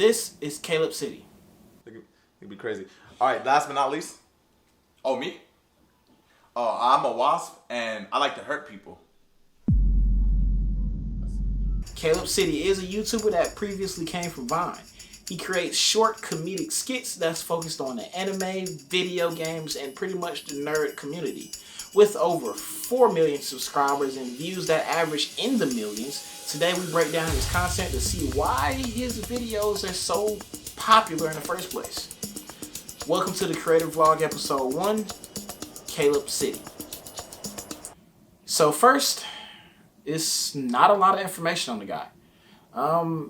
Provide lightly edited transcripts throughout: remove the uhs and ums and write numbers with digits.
This is Caleb City. It'd be crazy. All right, last but not least. Oh, me? Oh, I'm a wasp and I like to hurt people. Caleb City is a YouTuber that previously came from Vine. He creates short comedic skits that's focused on the anime, video games, and pretty much the nerd community. With over 4 million subscribers and views that average in the millions, today we break down his content to see why his videos are so popular in the first place. Welcome to the Creative Vlog Episode 1, Caleb City. So first, it's not a lot of information on the guy.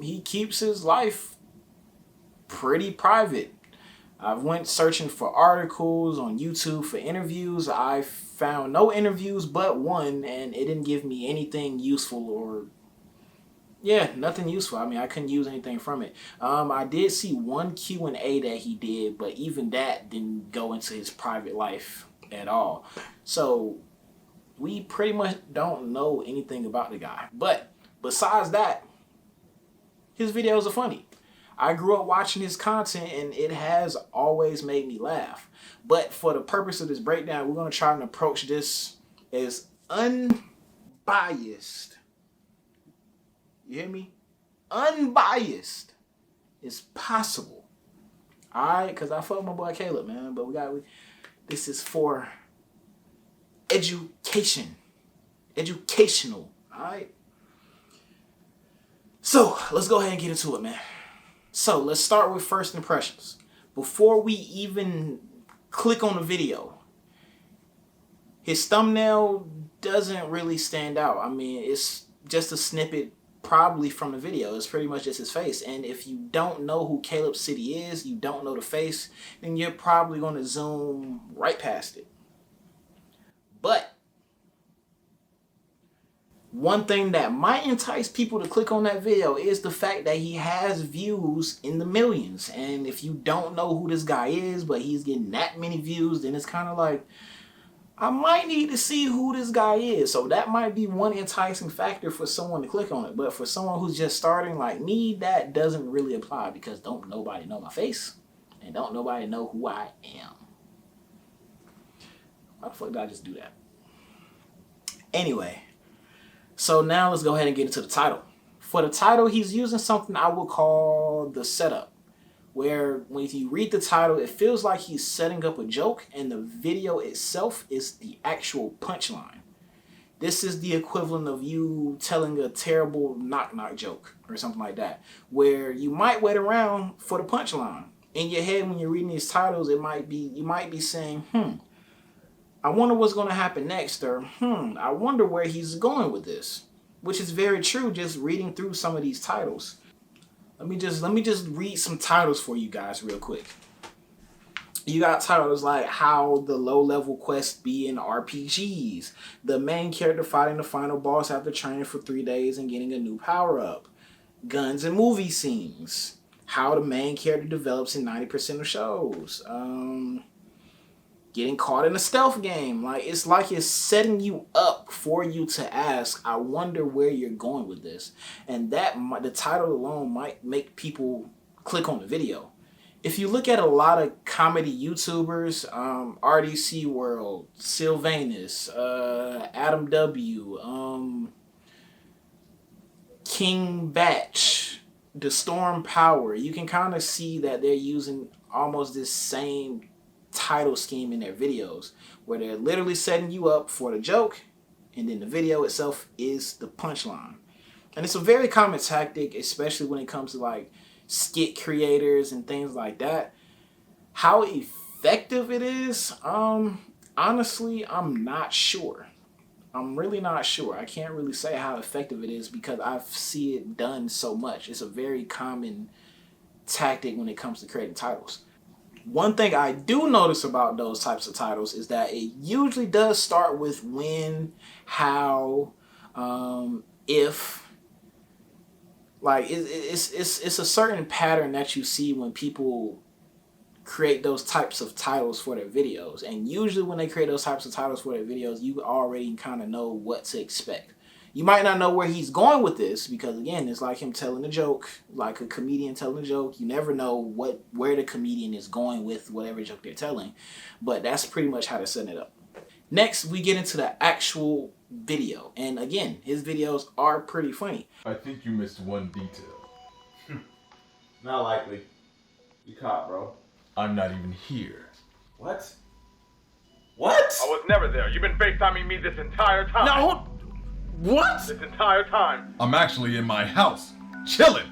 He keeps his life pretty private. I went searching for articles on YouTube for interviews. I found no interviews but one, and it didn't give me anything useful or nothing useful. I mean, I couldn't use anything from it. I did see one Q&A that he did, but even that didn't go into his private life at all. So we pretty much don't know anything about the guy. But besides that, his videos are funny. I grew up watching his content and it has always made me laugh. But for the purpose of this breakdown, we're going to try and approach this as unbiased. You hear me? Unbiased as possible. Alright? Because I fuck with my boy Caleb, man. But this is for education. Educational. Alright? So, let's go ahead and get into it, man. So, let's start with first impressions. Before we even click on the video, his thumbnail doesn't really stand out. I mean, it's just a snippet probably from the video. It's pretty much just his face. And if you don't know who Caleb City is, you don't know the face, then you're probably going to zoom right past it. But one thing that might entice people to click on that video is the fact that he has views in the millions. And if you don't know who this guy is, but he's getting that many views, then it's kind of like, I might need to see who this guy is. So that might be one enticing factor for someone to click on it. But for someone who's just starting like me, that doesn't really apply because don't nobody know my face and don't nobody know who I am. Why the fuck did I just do that? Anyway. So now let's go ahead and get into the title. For the title, he's using something I would call the setup, where when you read the title, it feels like he's setting up a joke and the video itself is the actual punchline. This is the equivalent of you telling a terrible knock-knock joke or something like that, where you might wait around for the punchline. In your head, when you're reading these titles, you might be saying, I wonder what's going to happen next, or I wonder where he's going with this, which is very true just reading through some of these titles. Let me just read some titles for you guys real quick. You got titles like How the Low-Level Quests Be in RPGs, the main character fighting the final boss after training for 3 days and getting a new power-up, Guns and Movie Scenes, How the main character develops in 90% of shows, Getting caught in a stealth game. It's like it's setting you up for you to ask, I wonder where you're going with this. And the title alone might make people click on the video. If you look at a lot of comedy YouTubers, RDC World, Sylvanus, Adam W, King Batch, The Storm Power, you can kind of see that they're using almost this same title scheme in their videos, where they're literally setting you up for the joke and then the video itself is the punchline. And it's a very common tactic, especially when it comes to like skit creators and things like that. How effective it is, honestly, I'm not sure. I'm really not sure. I can't really say how effective it is because I see it done so much. It's a very common tactic when it comes to creating titles. One thing I do notice about those types of titles is that it usually does start with when, how, if. Like it's a certain pattern that you see when people create those types of titles for their videos. And usually when they create those types of titles for their videos, you already kind of know what to expect. You might not know where he's going with this because, again, it's like him telling a joke, like a comedian telling a joke. You never know where the comedian is going with whatever joke they're telling. But that's pretty much how they're setting it up. Next, we get into the actual video. And again, his videos are pretty funny. I think you missed one detail. Not likely. You caught, bro. I'm not even here. What? What? I was never there. You've been FaceTiming me this entire time. No! What? This entire time. I'm actually in my house, chilling.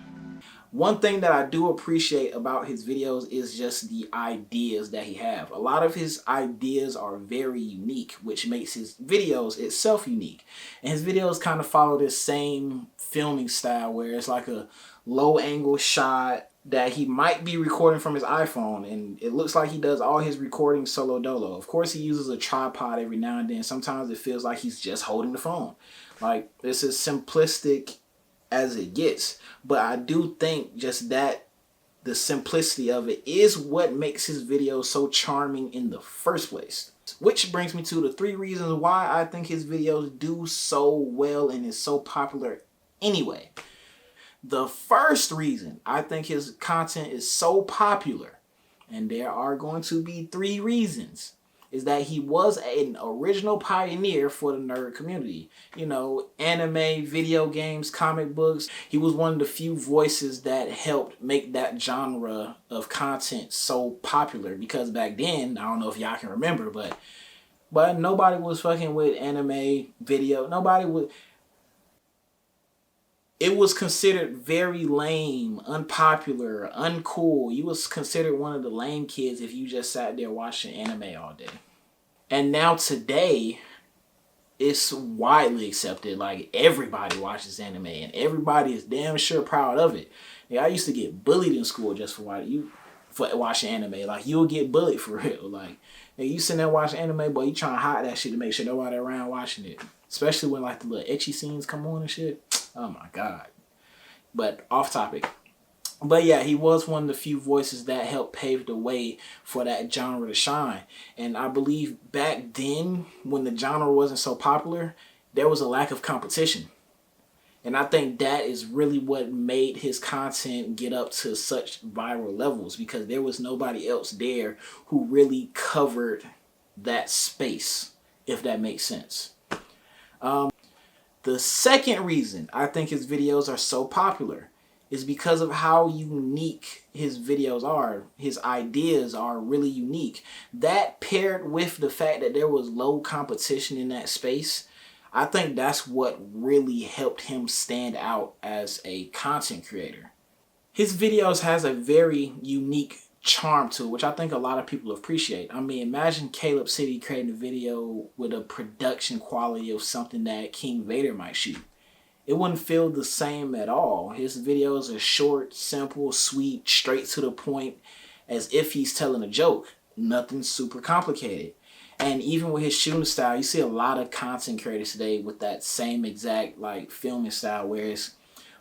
One thing that I do appreciate about his videos is just the ideas that he have. A lot of his ideas are very unique, which makes his videos itself unique. And his videos kind of follow this same filming style where it's like a low angle shot that he might be recording from his iPhone, and it looks like he does all his recording solo dolo. Of course, he uses a tripod every now and then. Sometimes it feels like he's just holding the phone. Like, this is simplistic as it gets, but I do think just that the simplicity of it is what makes his videos so charming in the first place. Which brings me to the 3 reasons why I think his videos do so well and is so popular anyway. The first reason I think his content is so popular, and there are going to be 3 reasons, is that he was an original pioneer for the nerd community. You know, anime, video games, comic books. He was one of the few voices that helped make that genre of content so popular, because back then, I don't know if y'all can remember, but nobody was fucking with anime video. Nobody would. It was considered very lame, unpopular, uncool. You was considered one of the lame kids if you just sat there watching anime all day. And now today, it's widely accepted. Like, everybody watches anime and everybody is damn sure proud of it. Yeah, I used to get bullied in school just for watching anime. Like, you'll get bullied for real. Like, you sitting there watching anime, boy, you trying to hide that shit to make sure nobody around watching it. Especially when like the little ecchi scenes come on and shit. Oh my God. But off topic. But yeah, he was one of the few voices that helped pave the way for that genre to shine. And I believe back then, when the genre wasn't so popular, there was a lack of competition. And I think that is really what made his content get up to such viral levels, because there was nobody else there who really covered that space, if that makes sense. The second reason I think his videos are so popular is because of how unique his videos are. His ideas are really unique. That paired with the fact that there was low competition in that space, I think that's what really helped him stand out as a content creator. His videos has a very unique charm to it, which I think a lot of people appreciate. I mean, imagine CalebCity creating a video with a production quality of something that King Vader might shoot. It wouldn't feel the same at all. His videos are short, simple, sweet, straight to the point, as if he's telling a joke. Nothing super complicated. And even with his shooting style, you see a lot of content creators today with that same exact like filming style, where it's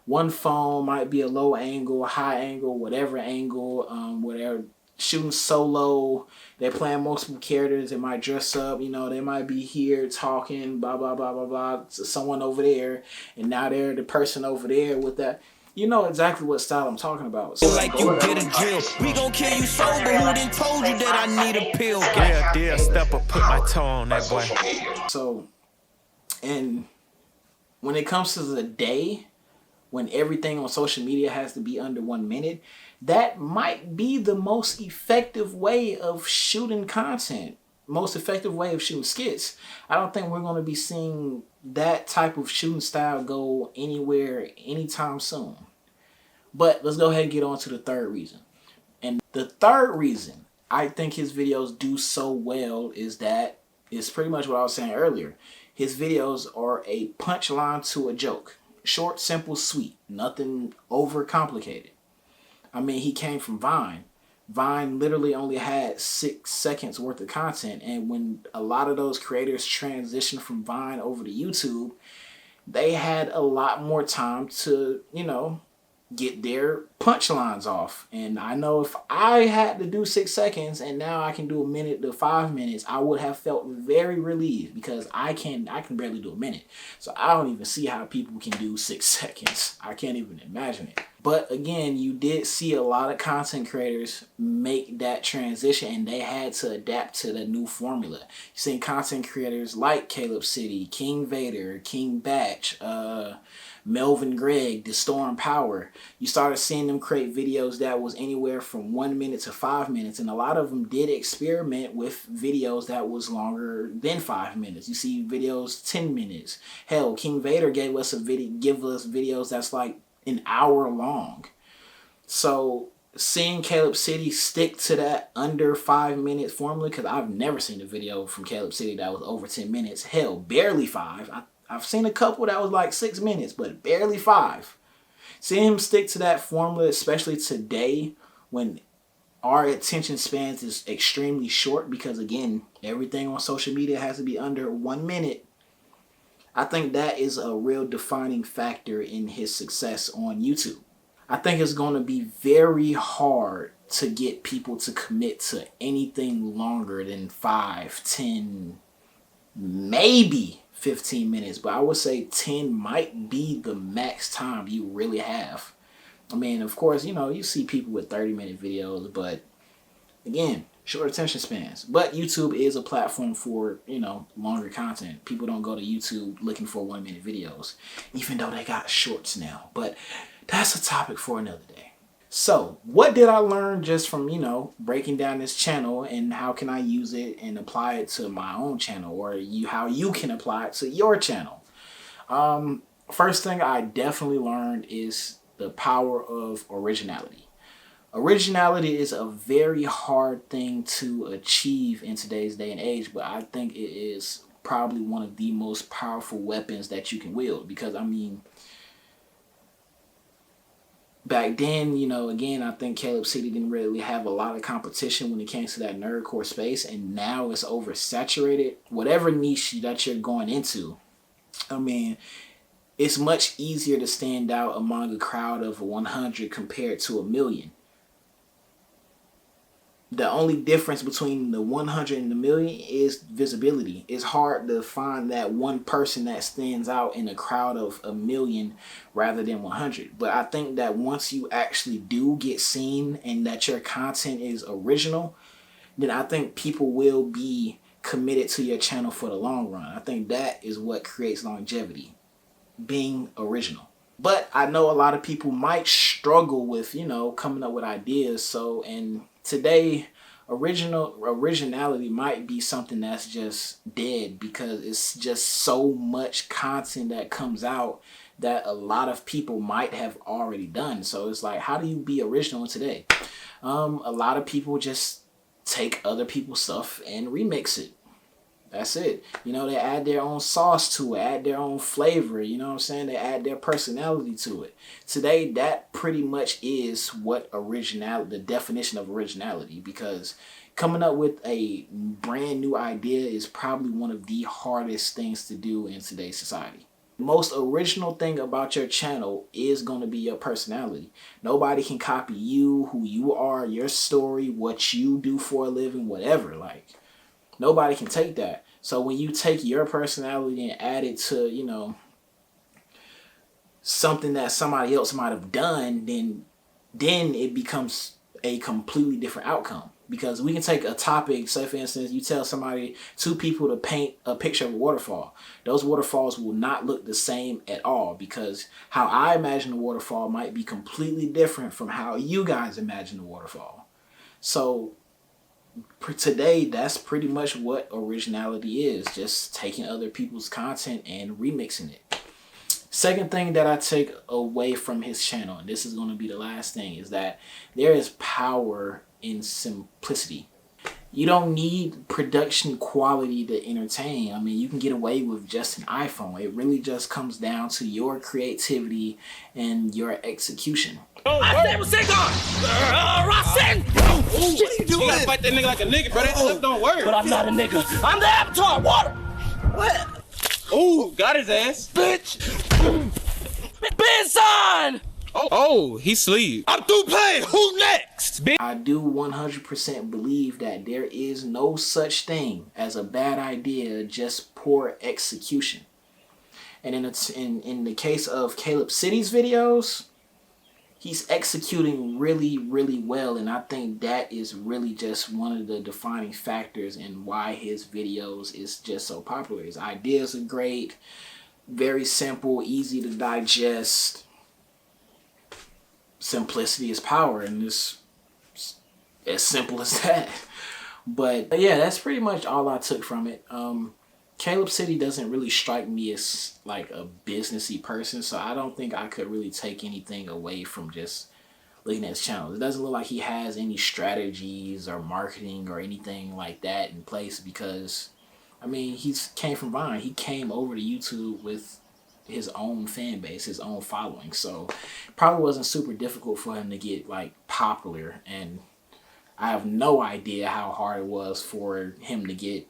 one phone might be a low angle, high angle, whatever angle, whatever, shooting solo. They're playing multiple characters. They might dress up, you know, they might be here talking, blah, blah, blah, blah, blah, to someone over there. And now they're the person over there with that. You know exactly what style I'm talking about. So, like you did a drill. We gon' kill you sober. Who done told you that I need a pill? Dear stepper, put my toe on that boy. So, and when it comes to the day, when everything on social media has to be under 1 minute, that might be the most effective way of shooting content, most effective way of shooting skits. I don't think we're going to be seeing that type of shooting style go anywhere anytime soon. But let's go ahead and get on to the third reason. And the third reason I think his videos do so well is that it's pretty much what I was saying earlier. His videos are a punchline to a joke. Short, simple, sweet. Nothing over complicated. I mean, he came from Vine. Vine literally only had 6 seconds worth of content. And when a lot of those creators transitioned from Vine over to YouTube, they had a lot more time to, you know, get their punchlines off. And I know if I had to do 6 seconds and now I can do a minute to 5 minutes, I would have felt very relieved, because I can barely do a minute. So I don't even see how people can do 6 seconds. I can't even imagine it. But again, you did see a lot of content creators make that transition, and they had to adapt to the new formula. You're seeing content creators like CalebCity, King Vader, King Batch, Melvin Gregg, The Storm Power. You started seeing them create videos that was anywhere from 1 minute to 5 minutes, and a lot of them did experiment with videos that was longer than 5 minutes. You see videos 10 minutes. Hell, King Vader gave us videos that's like an hour long. So seeing CalebCity stick to that under 5 minute formula, because I've never seen a video from CalebCity that was over 10 minutes. Hell, barely 5. I've seen a couple that was like 6 minutes, but barely 5. Seeing him stick to that formula, especially today when our attention spans is extremely short, because again, everything on social media has to be under 1 minute. I think that is a real defining factor in his success on YouTube. I think it's going to be very hard to get people to commit to anything longer than 5, 10, maybe 15 minutes. But I would say 10 might be the max time you really have. I mean, of course, you know, you see people with 30-minute videos, but again, short attention spans. But YouTube is a platform for, you know, longer content. People don't go to YouTube looking for 1 minute videos, even though they got shorts now. But that's a topic for another day. So what did I learn just from, you know, breaking down this channel, and how can I use it and apply it to my own channel, or how you can apply it to your channel? First thing I definitely learned is the power of originality. Originality is a very hard thing to achieve in today's day and age, but I think it is probably one of the most powerful weapons that you can wield. Because, I mean, back then, you know, again, I think CalebCity didn't really have a lot of competition when it came to that nerdcore space, and now it's oversaturated. Whatever niche that you're going into, I mean, it's much easier to stand out among a crowd of 100 compared to 1,000,000. The only difference between the 100 and the 1,000,000 is visibility. It's hard to find that one person that stands out in a crowd of 1,000,000 rather than 100. But I think that once you actually do get seen and that your content is original, then I think people will be committed to your channel for the long run. I think that is what creates longevity, being original. But I know a lot of people might struggle with, you know, coming up with ideas. So, and today, originality might be something that's just dead, because it's just so much content that comes out that a lot of people might have already done. So it's like, how do you be original today? A lot of people just take other people's stuff and remix it. That's it. You know, they add their own sauce to it, add their own flavor, you know what I'm saying? They add their personality to it. Today, that pretty much is what the definition of originality, because coming up with a brand new idea is probably one of the hardest things to do in today's society. The most original thing about your channel is going to be your personality. Nobody can copy you, who you are, your story, what you do for a living, whatever. Like, nobody can take that. So when you take your personality and add it to, you know, something that somebody else might have done, then it becomes a completely different outcome. Because we can take a topic, say for instance, you tell two people to paint a picture of a waterfall. Those waterfalls will not look the same at all, because how I imagine a waterfall might be completely different from how you guys imagine a waterfall. So today, that's pretty much what originality is, just taking other people's content and remixing it. Second thing that I take away from his channel, and this is going to be the last thing, is that there is power in simplicity. You don't need production quality to entertain. I mean, you can get away with just an iPhone. It really just comes down to your creativity and your execution. I said, what's it gone? Rossin! What are you doing? You gotta fight that nigga like a nigga, bro. That stuff don't work. But I'm not a nigga. I'm the Avatar. Water! What? Ooh, got his ass. Bitch! Benson! Oh, he sleep. I'm through playing. Who next? I do 100% believe that there is no such thing as a bad idea, just poor execution. And in the case of CalebCity's videos, he's executing really, really well. And I think that is really just one of the defining factors in why his videos is just so popular. His ideas are great, very simple, easy to digest. Simplicity is power, and it's as simple as that. But yeah, that's pretty much all I took from it. CalebCity doesn't really strike me as like a businessy person, so I don't think I could really take anything away from just looking at his channel. It doesn't look like he has any strategies or marketing or anything like that in place, because I mean, he's came from Vine. He came over to YouTube with his own fan base, his own following, so it probably wasn't super difficult for him to get like popular. And I have no idea how hard it was for him to get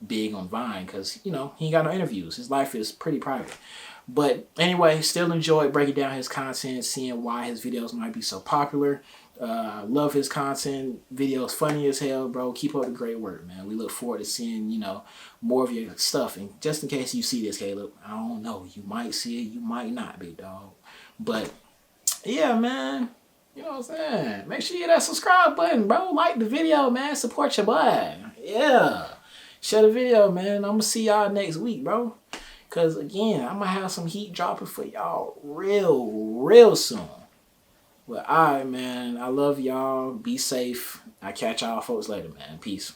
big on Vine, because you know, he ain't got no interviews. His life is pretty private. But anyway, still enjoyed breaking down his content, seeing why his videos might be so popular. Love his content. Videos funny as hell, bro. Keep up the great work, man. We look forward to seeing, you know, more of your stuff. And just in case you see this, Caleb, I don't know, you might see it, you might not, big dog. But yeah, man, you know what I'm saying? Make sure you hit that subscribe button, bro. Like the video, man. Support your boy. Yeah. Share the video, man. I'm gonna see y'all next week, bro. Because again, I'm gonna have some heat dropping for y'all real soon. But alright, man. I love y'all. Be safe. I catch y'all folks later, man. Peace.